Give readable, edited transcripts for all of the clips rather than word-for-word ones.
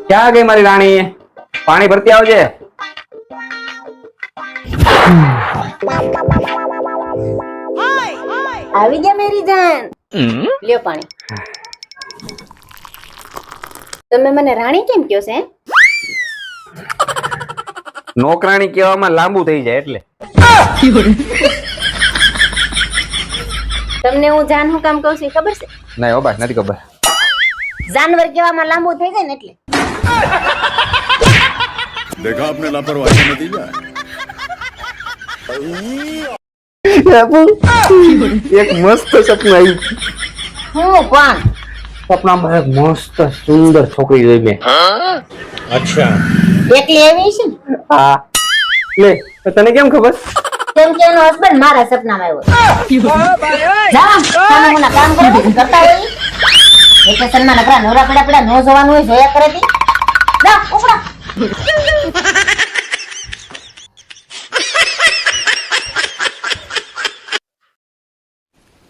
ક્યાં ગઈ મારી રાણી? પાણી ભરતી આવજે. આવી ગયા મેરી જાન. લ્યો પાણી. તમે મને રાણી કેમ કહો છો? નોકરાણી કહેવામાં લાંબુ થઈ જાય એટલે. તમને હું જાન હું કામ કહું છું ખબર છે? ના હો બસ નથી ખબર. જાનવર કહેવામાં લાંબુ થઈ જાય ને એટલે. देखा आपने लापरवाही नतीजा એક મસ્ત સપનું આવ્યું. હું પણ સપનામાં એક મસ્ત સુંદર છોકરી જોઈ મેં. अच्छा એકલી આવી છે ને? હા લે તો તને કેમ ખબર? કેમ કે એનો હસબન્ડ મારા સપનામાં આવ્યો. જા તમે મને કામ કરો કરતા હોય. વેકેશનમાં નકરા નવરા પડ્યા પડ્યા નો જોવાનું હોય જોયા કરે તી. જા ઉપડા.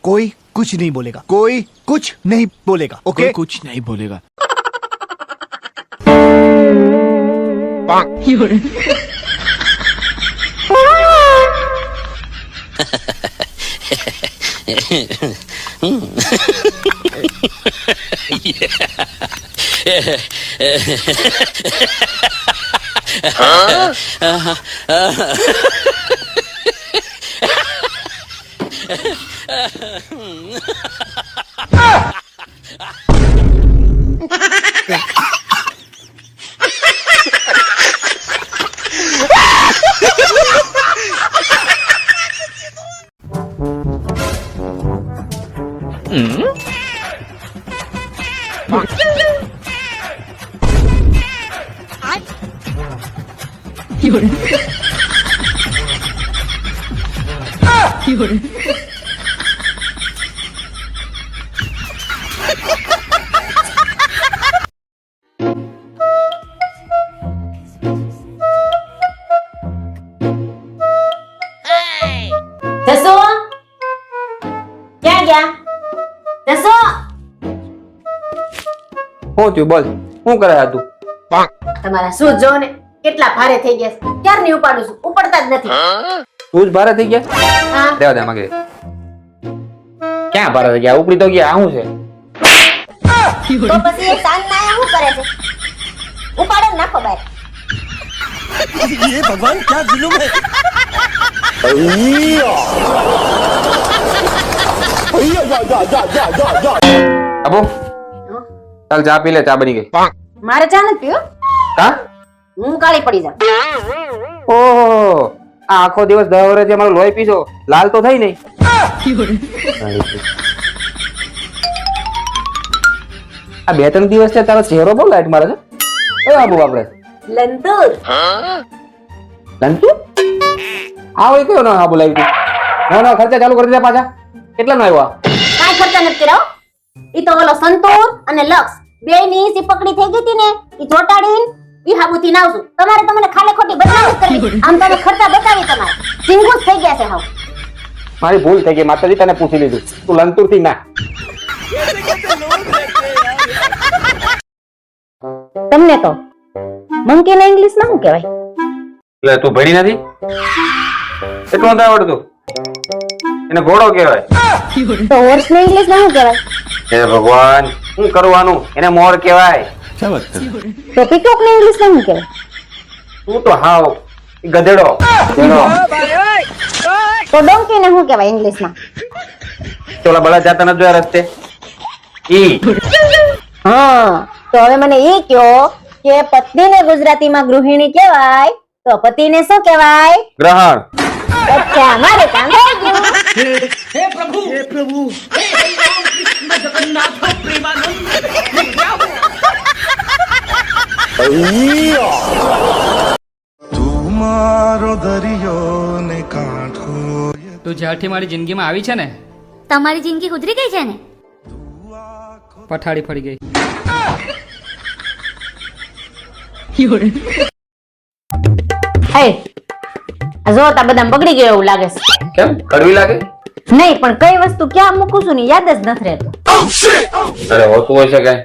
कोई कुछ नहीं बोलेगा, कोई कुछ नहीं बोलेगा, ओके? कोई कुछ नहीं बोलेगा. જસો ક્યાં ગયા? જસો શું થયું બોલ? શું કરે તું? તમારા શું જો ને કેટલા ભારે થઈ ગયા છે. ક્યારની ઉપાડું છું ઉપડતા જ નથી. તું જ ભારે થઈ ગયા? હા દેવા દે માગે. ક્યાં ભારે થઈ ગયા? ઉપડી તો ગયા. આ શું છે? તો પછી એ સાંજ ના શું કરે છે? ઉપાડો ને નાખો બહાર. ये भगवान क्या जुलुम है? અબો ચાલ ચા પી લે. ચા બની ગઈ. મારે ચા નથી પીવો. કા? હું કાળી પડી જાઉં. ઓહો આ આખો દિવસ 10 વર્ષથી અમારું લોહી પીશો. લાલ તો થઈ નહીં. આ 2-3 દિવસ છે તારો ચહેરો બહુ લાઈટ મારે છે. એ બાબુ આપણે લંતુર લંતુ આ હોય કયો ના બોલાવી તું? ના ખર્ચા ચાલુ કરી દે પાછા. કેટલા નો આવ્યો? કાઈ ખર્ચા નથી કરાવો. ઈ તો ઓલો સંતોર અને લક્ષ બે ની સિપકડી થઈ ગઈ હતી ને ઈ ચોટાડીને ઈ હાબુથી નાવશું. તમારે તો મને ખાલે ખોટી બદનામી કરવી. આમ તમે ખર્ચા બતાવી તમારે સિંગુસ થઈ ગયા છે હાવ. મારી ભૂલ થઈ ગઈ. માતાજી તને પૂછી લીધું. તું લંતુર થી ના. તમને તો મંકી ના ઇંગ્લિશ માં શું કહેવાય? એટલે તું ભણી નથી? એટલું નથી આવડતું? એને ઘોડો કહેવાય. તો હોર્સ ના ઇંગ્લિશ માં શું કહેવાય? હે ભગવાન શું કરવાનું? એને મોર કહેવાય. क्या बात कर? તો પીકોક ના ઇંગ્લિશ માં શું કહેવાય? તું તો હાવ ગધેડો. ગધેડો. તો ડોંકી ને શું કહેવાય ઇંગ્લિશ માં? ચોલા બળા જાતા નથી જોયા રસ્તે? ઈ હા તો હવે મને એ કયો કે પત્નીને ગુજરાતીમાં ગૃહિણી કહેવાય તો પતિને શું કહેવાય? ગ્રહણ. અચ્છા મારે કામ થઈ ગયું. तुम्हारो दरियो ने कांठो તું જ્યારથી મારી જિંદગીમાં આવી છે ને તમારી જિંદગી ગુજરી ગઈ છે ને? પથારી ફરી ગઈ. હે આ જો તા બદામ બગડી ગયો એવું લાગે છે. કેમ કડવી લાગે? નહીં પણ કઈ વસ્તુ ક્યાં મૂકું છું ને યાદ જ નથી રહેતું. અરે હોતું હોય છે કઈ?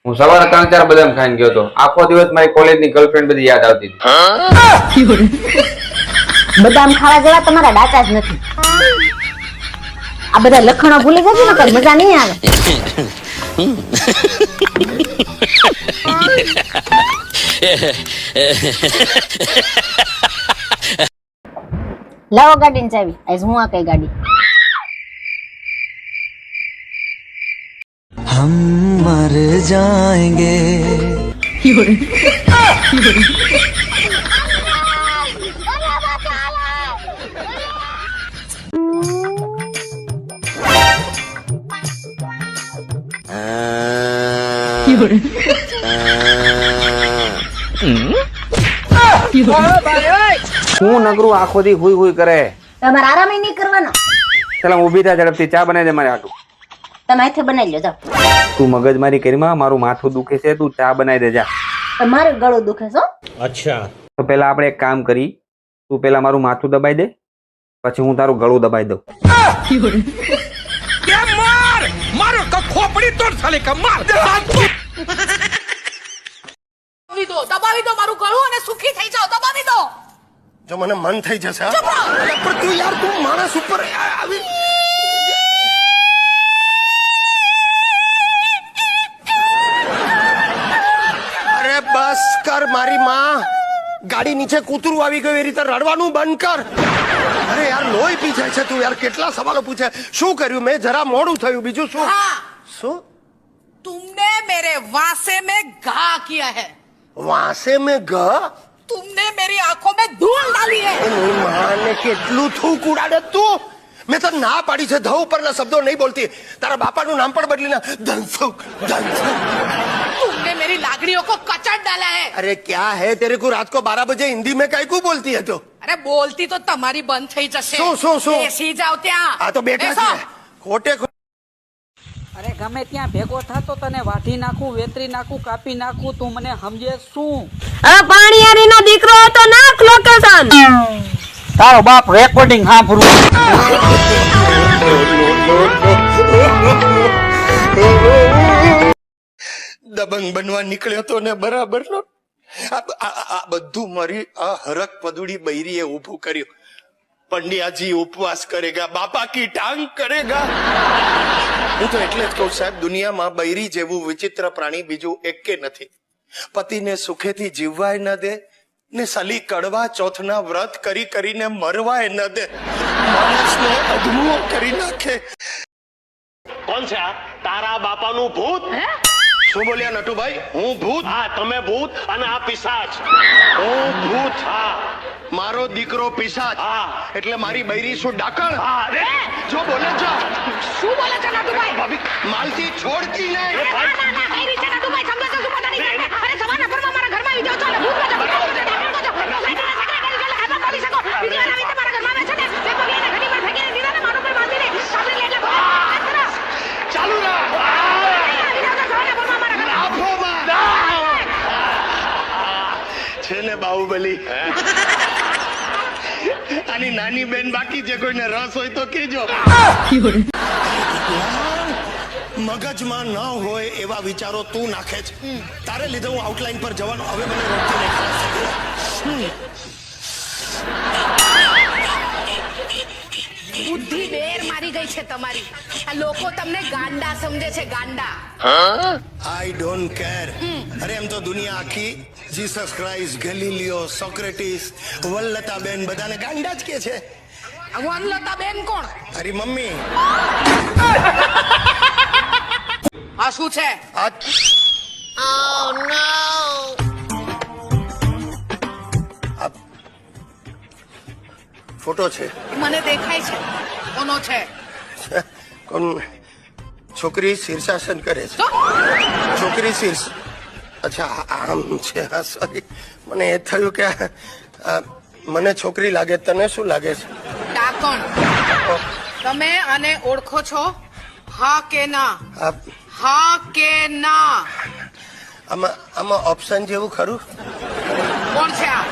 હું સવારે 3-4 બદામ ખાઈને ગયો હતો. આખો દિવસ મારી કોલેજની ગર્લફ્રેન્ડ બધી યાદ આવતી હતી. બદામ ખાવા જેવા તમારા ડાચા જ નથી. આ બધા લખણો ભૂલી જજો ને તો મજા નહીં આવે. લાવો ગાડીની ચાવી. આજ હું આ કઈ ગાડી. हम मर जाएंगे હું નગરું આખો દી હુઈ હુઈ કરે. તમારે આરામ નહીં કરવાનો. ચાલ ઊભી થા, ઝડપથી ચા બનાવી દે મારે હાટુ. તમે અહીંથી બનાવી લો જાઓ. તું મગજમારી કરીમાં, મારું માથું દુખે છે, તું ચા બનાવી દે જા. તમારું ગળું દુખે છે. अच्छा તો પેલા આપણે એક કામ કરી, તું પેલા મારું માથું દબાઈ દે, પછી હું તારું ગળું દબાઈ દઉં. દબાવી દો મારું ગળું અને સુખી થઈ જાઓ. દબાવી દો. જો મને મન થઈ જશે હા? પણ તું યાર તું માણસ ઉપર આવી અરે બસ કર મારી માં. ગાડી નીચે કૂતરું આવી ગયું એ રીતે રડવાનું બંધ કર. અરે યાર લોહી પી જાય છે તું યાર. કેટલા સવાલો પૂછે. શું કર્યું મેં? જરા મોડું થયું. બીજું શું? हाँ, શું तुमने मेरे वासे में घा किया है. વાસે મેં ગ तुमने मेरी आंखों में धूल डाली है. એની માને કેટલું થૂક ઉડાડે તું. મેં તો ના પાડી છે ધ ઉપરના શબ્દો નહીં બોલતી. તારા બાપાનું નામ પણ બદલી ના. ધનસુખ ધનસુખ. तुमने मेरी लागड़ियों को कचड़ डाला है. अरे क्या है तेरे को रात को 12 बजे हिंदी में काय को बोलती है तो? अरे बोलती तो તમારી બંધ થઈ જશે. શું? બેસી જાવ ત્યાં. આ તો બેઠા બેસો. છે ખોટે અરે ગમે ત્યાં ભેગો થતો તને વાઢી નાખું, વેતરી નાખું, કાપી નાખું, તું મને સમજે શું? પાણીયારી ના દીકરો તો નાખ લોકેશન. તારો બાપ રેકોર્ડિંગ સાંભળું. દબંગ બનવા નીકળ્યો તો ને બરાબર નો. આ બધું મારી આ હરક પદુડી બૈરીએ ઊભું કર્યું. પંડ્યાજી ઉપવાસ કરેગા, બાપા કી ટાંગ કરેગા. હું તો એટલે જ કહું સાહેબ, દુનિયામાં બૈરી જેવું વિચિત્ર પ્રાણી બીજું એકે નથી. પતિને સુખેથી જીવવાય ન દે ને સલી કડવા ચોથના વ્રત કરી કરીને મરવાય ન દે. માણસને અધમુઓ કરી નાખે. કોણ છે આ? તારા બાપાનું ભૂત? શું બોલ્યા નટુભાઈ? હું ભૂત? હા, તમે ભૂત અને આ પિશાચ. હું ભૂત? હા મારો દીકરો પિશાચ? હા. એટલે મારી બૈરી શું ડાકણ? હા રે. જો બોલે છો શું બોલે છે નટુભાઈ? ભાભી માલતી છોડતી ના, નહીં. ના, ના, કઈ રીતે નટુભાઈ સમજો છો? શું પતા નહીં કરતા? અરે સવારના પરમાં મારા ઘરમાં આવી જાઓ છો અને ભૂત બનો. ચાલુ રાખ. છે ને બાહુબલી. આની નાની બેન બાકી છે, કોઈને રસ હોય તો કેજો. મગજમાં ન હોય એવા વિચારો તું નાખે છે. તારે લીધે હું આઉટલાઈન પર જવાનો. હવે મને રોકતી નહીં. બુદ્ધિ બેર મારી ગઈ છે તમારી. આ લોકો તમને ગાંડા સમજે છે, ગાંડા. I don't care. અરે એમ તો દુનિયા આખી જીસસ ક્રાઇસ્ટ, ગેલીલિયો, સોક્રેટિસ, વલ્લતાબેન બધાને ગાંડા જ કે છે. વનલતા બેન કોણ? તારી મમ્મી. આ શું છે? આ આ ફોટો છે. મને દેખાય છે. કોનો છે? કોણ? છોકરી શીર્ષાસન કરે છે. શું? છોકરી શીર્ષ. અચ્છા આમ છે. હા સોરી, મને એ થયું કે મને છોકરી લાગે. તને શું લાગે છે? ડાકણ. તમે આને ઓળખો છો? હા કે ના? હા કે ના? આમાં ઓપ્શન જેવું ખરું? કોણ છે આ?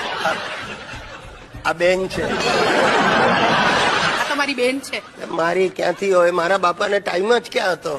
આ બેન છે. આ તમારી બેન છે? મારી ક્યાંથી હોય? મારા બાપાને ટાઈમ જ ક્યાં હતો?